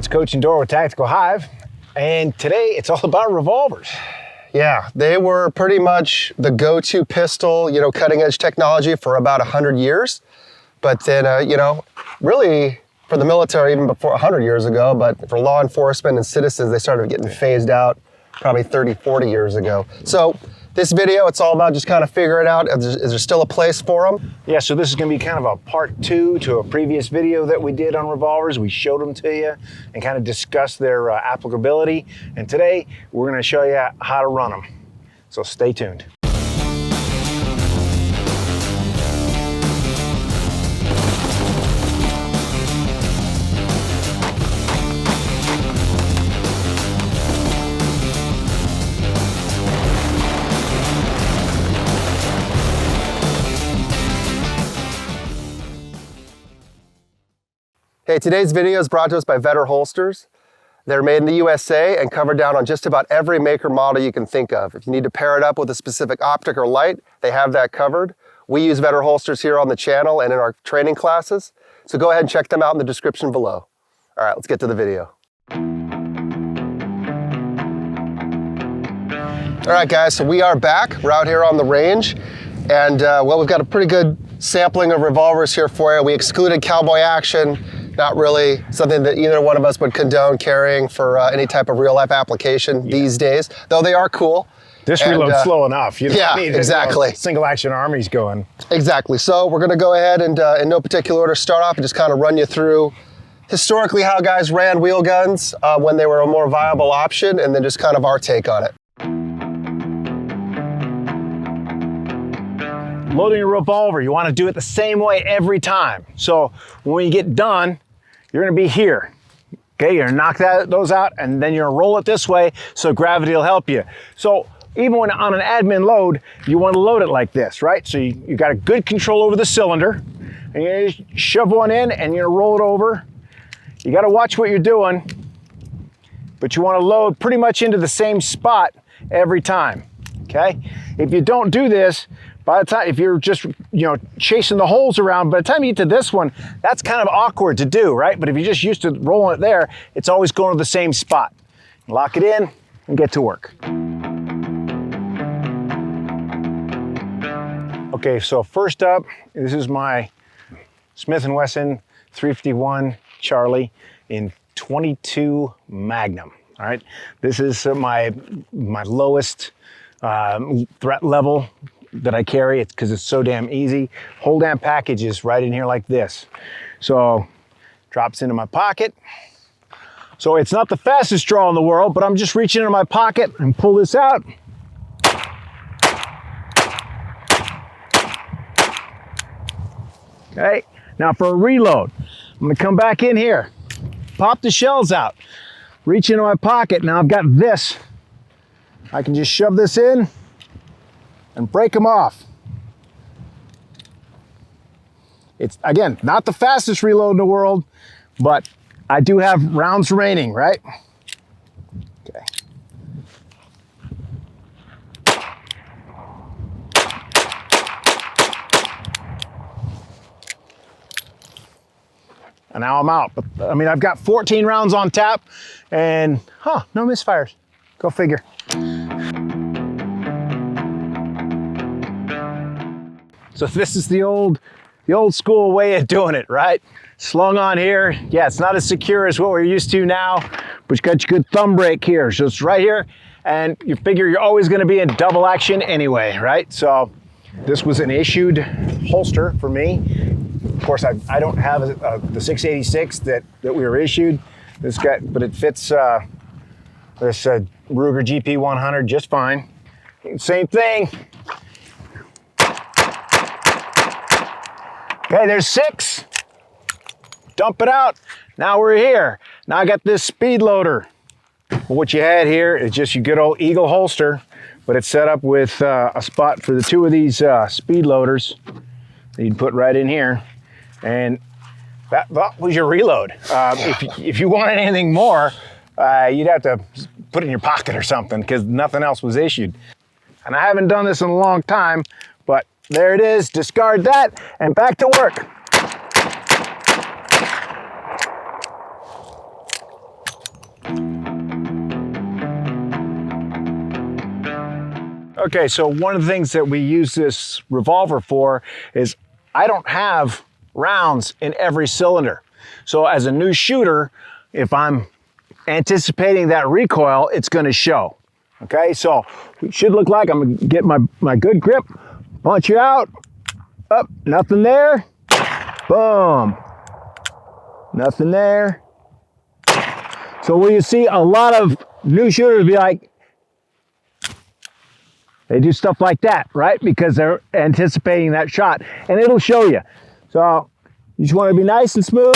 it's Coach and Dorr with Tactical Hyve, and today it's all about revolvers. Yeah, they were pretty much the go-to pistol, cutting edge technology for about 100 years. But then, really for the military even before 100 years ago, but for law enforcement and citizens, they started getting phased out probably 30, 40 years ago. So this video, it's all about just kind of figuring out, is there still a place for them? Yeah, so this is going to be kind of a part 2 to a previous video that we did on revolvers. We showed them to you and kind of discussed their applicability. And today we're going to show you how to run them. So stay tuned. Hey, today's video is brought to us by Vetter Holsters. They're made in the USA and cover down on just about every maker model you can think of. If you need to pair it up with a specific optic or light, they have that covered. We use Vetter Holsters here on the channel and in our training classes. So go ahead and check them out in the description below. All right, let's get to the video. All right, guys, so we are back. We're out here on the range. And well, we've got a pretty good sampling of revolvers here for you. We excluded cowboy action. Not really something that either one of us would condone carrying for any type of real life application these days, though they are cool. This reload's slow enough. You don't need exactly. Single action armies going. Exactly. So we're going to go ahead and in no particular order start off and just kind of run you through historically how guys ran wheel guns when they were a more viable option, and then just kind of our take on it. Loading a revolver, you want to do it the same way every time. So when you get done, you're going to be here. Okay, you're going to knock those out, and then you're going to roll it this way so gravity will help you. So even when on an admin load, you want to load it like this, right? So you got a good control over the cylinder, and you shove one in and you're going to roll it over. You got to watch what you're doing, but you want to load pretty much into the same spot every time. Okay, if you don't do this, by the time, if you're just, chasing the holes around, by the time you get to this one, that's kind of awkward to do, right? But if you're just used to rolling it there, it's always going to the same spot. Lock it in and get to work. Okay, so first up, this is my Smith & Wesson 351 Charlie in 22 Magnum, all right? This is my lowest threat level that I carry. It's because it's so damn easy. Whole damn package is right in here like this. So drops into my pocket. So it's not the fastest draw in the world, but I'm just reaching into my pocket and pull this out. Okay, now for a reload, I'm gonna come back in here, pop the shells out, reach into my pocket. Now I've got this. I can just shove this in and break them off. It's, again, not the fastest reload in the world, but I do have rounds remaining, right? Okay. And now I'm out. But I mean, I've got 14 rounds on tap and, no misfires. Go figure. So this is the old school way of doing it, right? Slung on here. Yeah, it's not as secure as what we're used to now, but you got your good thumb brake here. So it's right here, and you figure you're always gonna be in double action anyway, right? So this was an issued holster for me. Of course, I don't have the 686 that we were issued. But it fits this Ruger GP100 just fine. Same thing. Okay, there's 6. Dump it out. Now we're here. Now I got this speed loader. What you had here is just your good old Eagle holster, but it's set up with a spot for the 2 of these speed loaders that you'd put right in here. And that was your reload. If you wanted anything more, you'd have to put it in your pocket or something because nothing else was issued. And I haven't done this in a long time, but there it is, discard that, and back to work. Okay, so one of the things that we use this revolver for is I don't have rounds in every cylinder. So as a new shooter, if I'm anticipating that recoil, it's gonna show. Okay, so it should look like I'm gonna get my good grip, punch you out, up, nothing there, boom, nothing there. So when you see a lot of new shooters be like, they do stuff like that, right? Because they're anticipating that shot, and it'll show you. So you just want to be nice and smooth.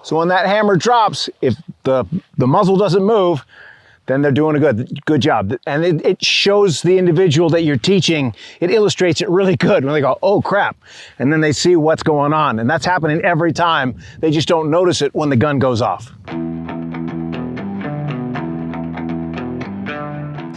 So when that hammer drops, if the muzzle doesn't move, then they're doing a good job. And it shows the individual that you're teaching, it illustrates it really good when they go, oh crap. And then they see what's going on. And that's happening every time. They just don't notice it when the gun goes off.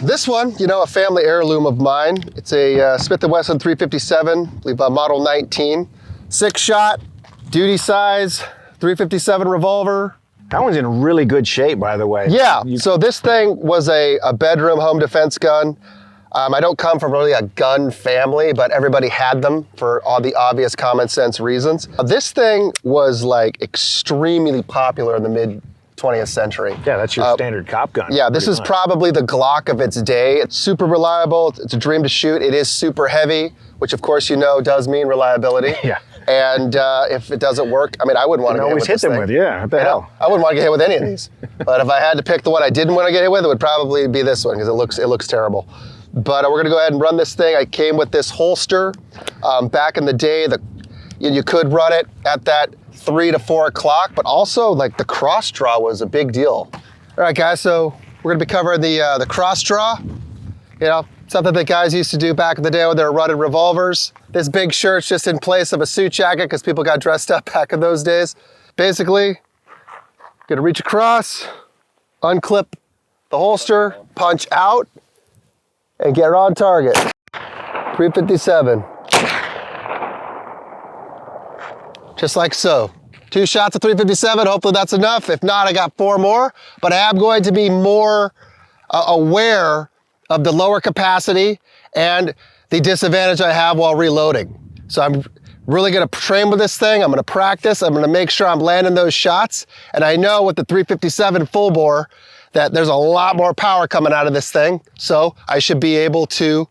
This one, you know, a family heirloom of mine. It's a Smith & Wesson 357, I believe model 19. 6-shot, duty size, 357 revolver. That one's in really good shape, by the way. Yeah, so this thing was a bedroom home defense gun. I don't come from really a gun family, but everybody had them for all the obvious common sense reasons. This thing was like extremely popular in the mid 20th century. Yeah, that's your standard cop gun. Yeah, this is probably the Glock of its day. It's super reliable. It's a dream to shoot. It is super heavy, which of course you know does mean reliability. Yeah. And if it doesn't work, I mean, I wouldn't want to get hit with this thing. Always hit them with, yeah, what the hell? I wouldn't want to get hit with any of these. But if I had to pick the one I didn't want to get hit with, it would probably be this one because it looks terrible. But we're gonna go ahead and run this thing. I came with this holster. Back in the day, you could run it at that 3 to 4 o'clock, but also like the cross draw was a big deal. All right, guys, so we're gonna be covering the cross draw. You know, something that guys used to do back in the day when they were running revolvers. This big shirt's just in place of a suit jacket because people got dressed up back in those days. Basically, gonna reach across, unclip the holster, punch out, and get on target. 357. Just like so. 2 shots of 357, hopefully that's enough. If not, I got 4 more, but I am going to be more aware of the lower capacity and the disadvantage I have while reloading. So I'm really gonna train with this thing. I'm gonna practice. I'm gonna make sure I'm landing those shots. And I know with the 357 full bore that there's a lot more power coming out of this thing. So I should be able to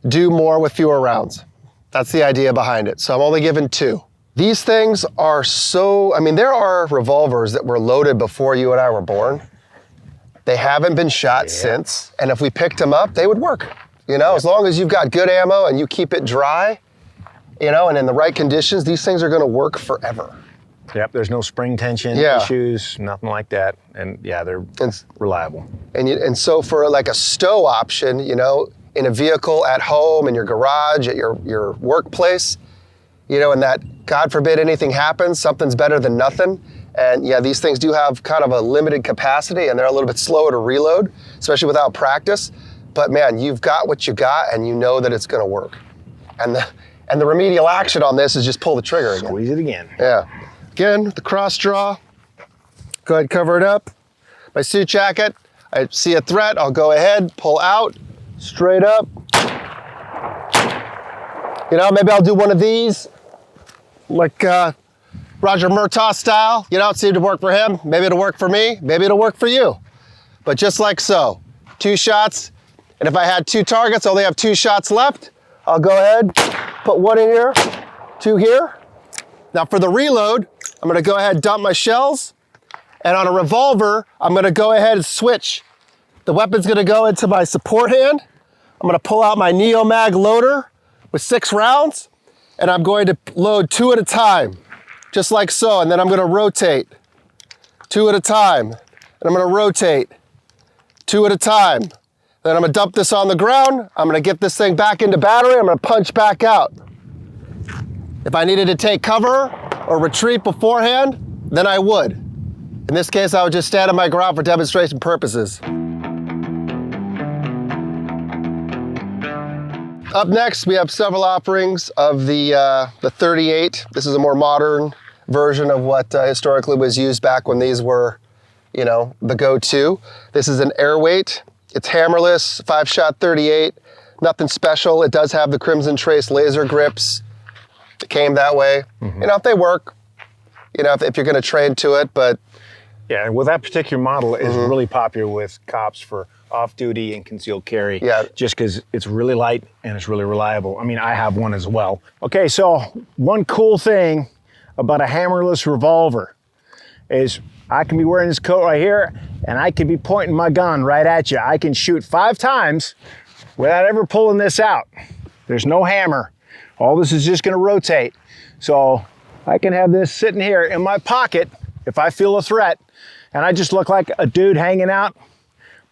do more with fewer rounds. That's the idea behind it. So I'm only given 2. These things are so, I mean, there are revolvers that were loaded before you and I were born. They haven't been shot since. And if we picked them up, they would work. You know, as long as you've got good ammo and you keep it dry, you know, and in the right conditions, these things are gonna work forever. Yep, there's no spring tension issues, nothing like that. And yeah, they're reliable. And so for like a stow option, you know, in a vehicle at home, in your garage, at your workplace, you know, and that, God forbid anything happens, something's better than nothing. And yeah, these things do have kind of a limited capacity and they're a little bit slower to reload, especially without practice. But man, you've got what you got and you know that it's gonna work. And the remedial action on this is just pull the trigger again. Squeeze it again. Yeah. Again, the cross draw, go ahead, cover it up. My suit jacket, I see a threat, I'll go ahead, pull out, straight up. You know, maybe I'll do one of these, like Roger Murtaugh style. You know, it seemed to work for him. Maybe it'll work for me, maybe it'll work for you. But just like so, 2 shots, and if I had 2 targets, I only have 2 shots left. I'll go ahead, put 1 in here, 2 here. Now for the reload, I'm gonna go ahead and dump my shells. And on a revolver, I'm gonna go ahead and switch. The weapon's gonna go into my support hand. I'm gonna pull out my Neo Mag loader with 6 rounds, and I'm going to load 2 at a time, just like so. And then I'm gonna rotate 2 at a time. And I'm gonna rotate 2 at a time. Then I'm gonna dump this on the ground. I'm gonna get this thing back into battery. I'm gonna punch back out. If I needed to take cover or retreat beforehand, then I would. In this case, I would just stand on my ground for demonstration purposes. Up next, we have several offerings of the 38. This is a more modern version of what historically was used back when these were, you know, the go-to. This is an airweight It's hammerless, 5-shot 38, nothing special. It does have the Crimson Trace laser grips. It came that way. You know, if they work, you know, if you're gonna train to it, but. Yeah, well, that particular model is really popular with cops for off-duty and concealed carry. Yeah. Just because it's really light and it's really reliable. I mean, I have one as well. Okay, so one cool thing about a hammerless revolver is I can be wearing this coat right here and I can be pointing my gun right at you. I can shoot 5 times without ever pulling this out. There's no hammer. All this is just gonna rotate. So I can have this sitting here in my pocket if I feel a threat and I just look like a dude hanging out.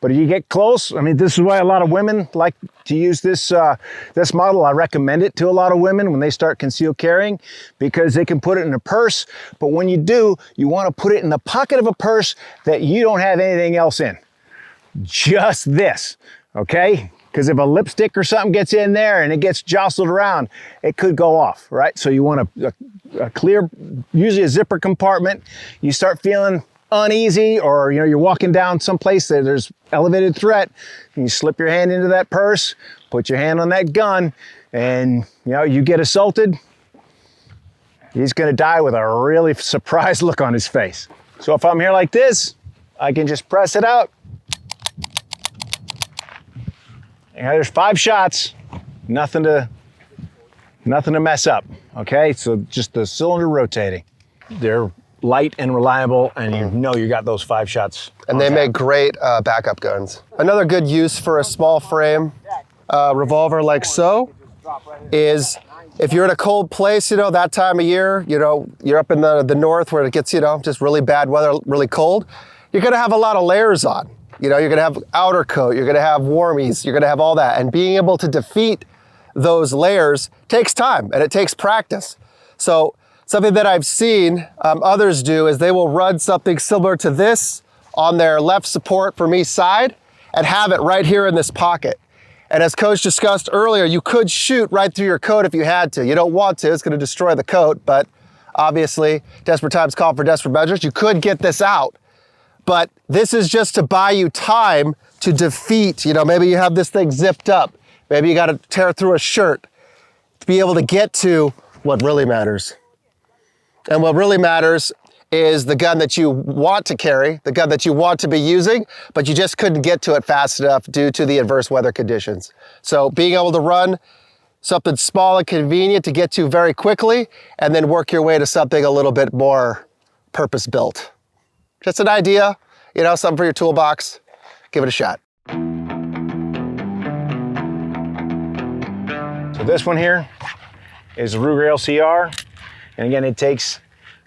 But if you get close, I mean, this is why a lot of women like to use this this model. I recommend it to a lot of women when they start concealed carrying because they can put it in a purse. But when you do, you want to put it in the pocket of a purse that you don't have anything else in. Just this, okay? Because if a lipstick or something gets in there and it gets jostled around, it could go off, right? So you want a clear, usually a zipper compartment. You start feeling uneasy or you know you're walking down someplace that there's elevated threat and you slip your hand into that purse, put your hand on that gun, and you know you get assaulted, he's gonna die with a really surprised look on his face. So if I'm here like this, I can just press it out. And there's 5 shots, nothing to mess up, okay? So just the cylinder rotating. They're light and reliable, and you know you got those 5 shots. And they make great backup guns. Another good use for a small frame revolver like so is if you're in a cold place, you know, that time of year, you know, you're up in the north where it gets, you know, just really bad weather, really cold, you're gonna have a lot of layers on. You know, you're gonna have outer coat, you're gonna have warmies, you're gonna have all that. And being able to defeat those layers takes time and it takes practice. So something that I've seen others do is they will run something similar to this on their left support for me side and have it right here in this pocket. And as Coach discussed earlier, you could shoot right through your coat if you had to. You don't want to, it's gonna destroy the coat, but obviously desperate times call for desperate measures. You could get this out. But this is just to buy you time to defeat, you know, maybe you have this thing zipped up. Maybe you got to tear through a shirt to be able to get to what really matters. And what really matters is the gun that you want to carry, the gun that you want to be using, but you just couldn't get to it fast enough due to the adverse weather conditions. So being able to run something small and convenient to get to very quickly and then work your way to something a little bit more purpose-built. Just an idea, you know, something for your toolbox. Give it a shot. So this one here is a Ruger LCR. And again, it takes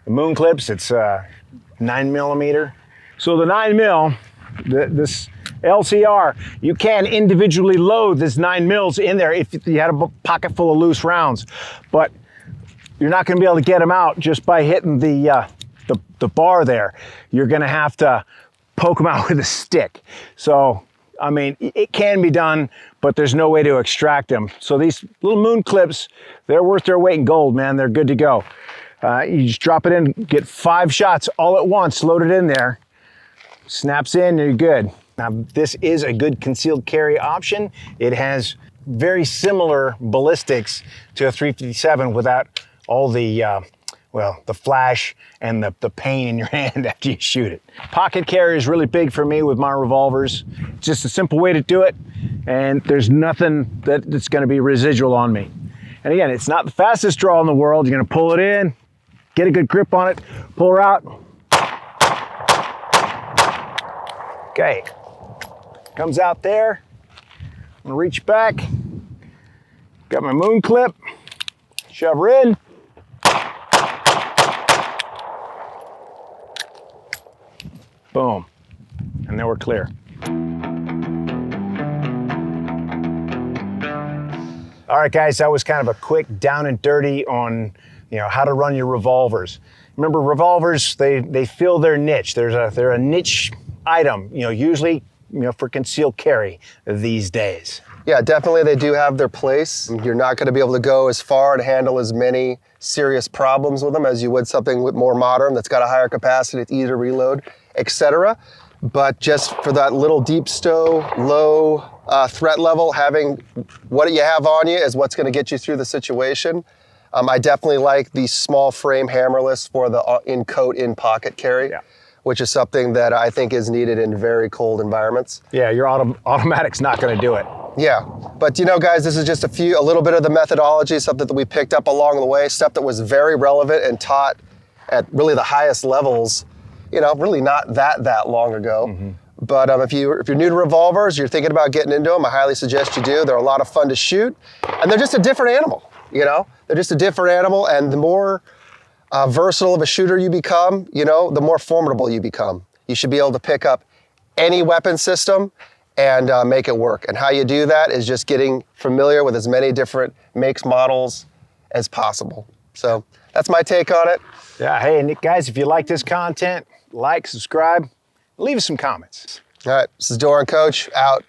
the moon clips. It's 9mm. So the 9mm, this LCR, you can individually load this 9mm in there if you had a pocket full of loose rounds. But you're not gonna be able to get them out just by hitting the bar there. You're gonna have to poke them out with a stick. So, I mean, it can be done, but there's no way to extract them. So these little moon clips, they're worth their weight in gold, man. They're good to go. You just drop it in, get 5 shots all at once, load it in there, snaps in, you're good. Now, this is a good concealed carry option. It has very similar ballistics to a 357 without all the well, the flash and the pain in your hand after you shoot it. Pocket carry is really big for me with my revolvers. It's just a simple way to do it, and there's nothing that's gonna be residual on me. And again, it's not the fastest draw in the world. You're gonna pull it in, get a good grip on it, pull her out. Okay, comes out there. I'm gonna reach back, got my moon clip, shove her in. Boom, and then we're clear. All right, guys, that was kind of a quick down and dirty on, you know, how to run your revolvers. Remember, revolvers, they fill their niche. They're a niche item, you know, usually, you know, for concealed carry these days. Yeah, definitely they do have their place. You're not gonna be able to go as far and handle as many serious problems with them as you would something with more modern that's got a higher capacity, it's easy to reload, etc. But just for that little deep stow, low threat level, having what you have on you is what's going to get you through the situation. I definitely like the small frame hammerless for the in-coat, in-pocket carry, which is something that I think is needed in very cold environments. Yeah, your automatic's not going to do it. Yeah, but you know, guys, this is just a little bit of the methodology, something that we picked up along the way, stuff that was very relevant and taught at really the highest levels, you know, really not that long ago. But if you're new to revolvers, you're thinking about getting into them, I highly suggest you do. They're a lot of fun to shoot, and they're just a different animal, you know? They're just a different animal, and the more versatile of a shooter you become, you know, the more formidable you become. You should be able to pick up any weapon system and make it work. And how you do that is just getting familiar with as many different makes, models as possible. So that's my take on it. Yeah, hey, and guys, if you like this content, like, subscribe, leave us some comments. All right, this is Dorr and Coch, out.